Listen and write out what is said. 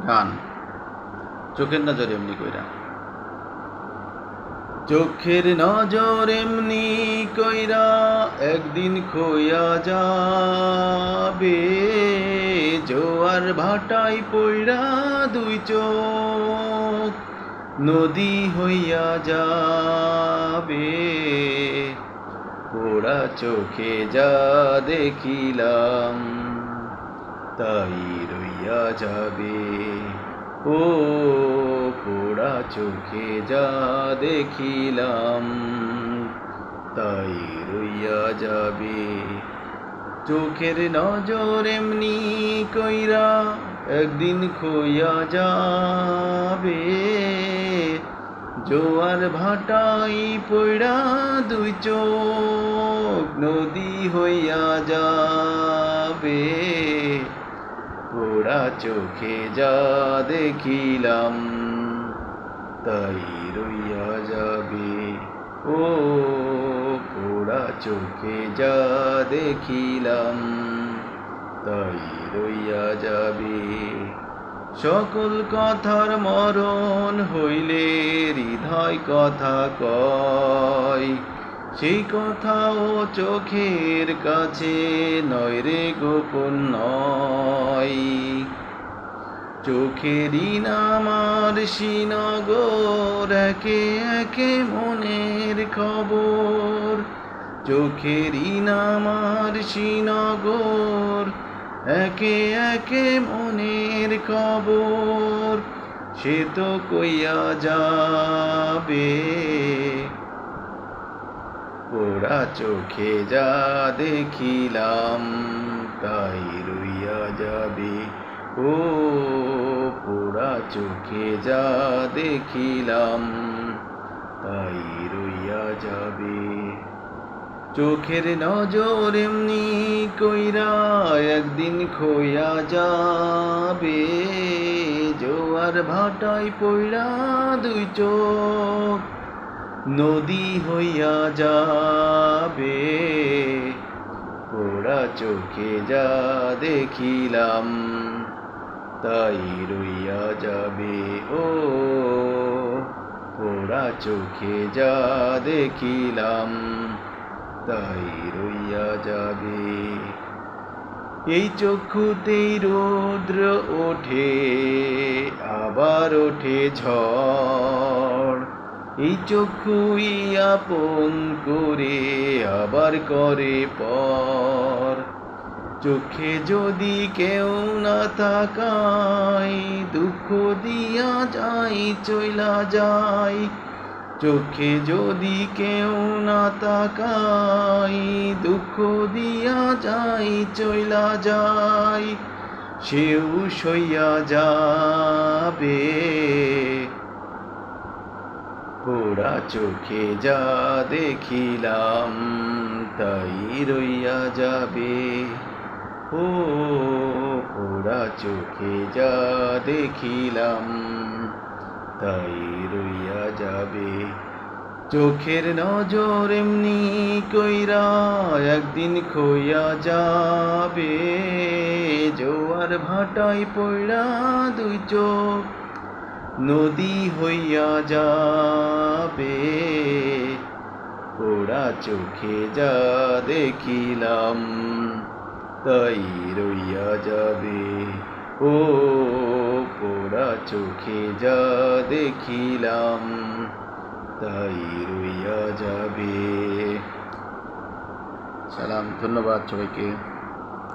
গান চোখের নজর এমনি কইরা, চোখের নজর এমনি কইরা একদিন খইয়া যাবে, জোয়ার ভাটায় পইরা দুই চোখ নদী হইয়া যাবে। পোড়া চোখে যা দেখিলাম তাই রইয়া যাবে। ও পোড়া চোখে যা দেখিলাম তাই রইয়া যাবে। চোখের নজর এমনি কইরা একদিন খইয়া যাবে, জোয়ার ভাটাই পইড়া দুই চোখ নদী হইয়া যাবে। পোড়া চোখে যা দেখিলাম তাই রইয়া যাবে। ও পোড়া চোখে যা দেখিলাম তাই রইয়া যাবে। সকল কথার মরণ হইলে হৃদয় কথা কয়, সেই কথাও চোখের কাছে নয় রে গোপন নয়। চোখেরই নামার শ্রীনগর একে একে মনের খবর, চোখেরই নামার শ্রীনগর একে একে মনের খবর, সে তো কইয়া যাবে। পোড়া চোখে যা দেখিলাম তাই রইয়া যাবে। ও পোড়া চোখে যা দেখিলাম তাই রইয়া যাবে। চোখের নজর এমনি কইরা একদিন খইয়া যাবে, জোয়ার ভাটায় পইড়া দুই চোখ নদী হইয়া যাবে। পোড়া চোখে যা দেখিলাম তাই রইয়া যাবে। ও পোড়া চোখে যা দেখিলাম তাই রইয়া যাবে। এই চক্ষুতেই রৌদ্র ওঠে আবার ওঠে ঝড়, এই চক্ষুই আপন করে আবার করে পর। চোখে যদি কেউ না তাকায় দুঃখ দিয়া যাই চইলা যায়, চোখে যদি কেউ না তাকায় দুঃখ দিয়া যাই চইলা যায়, সেও সইয়া যাবে। পোড়া চোখে যা দেখিলাম তাই রইয়া যাবে। ও পোড়া চোখে যা দেখিলাম তাই রইয়া যাবে। চোখের নজর এমনি কইরা একদিন খইয়া যাবে, জোয়ার ভাটায় পইড়া দুই চোখ নদী হইয়া যাবে। পোড়া চোখে যা দেখিলাম তাই রইয়া যাবে। ও পোড়া চোখে যা দেখিলাম তাই রইয়া যাবে। সালাম, ধন্যবাদ সবাইকে।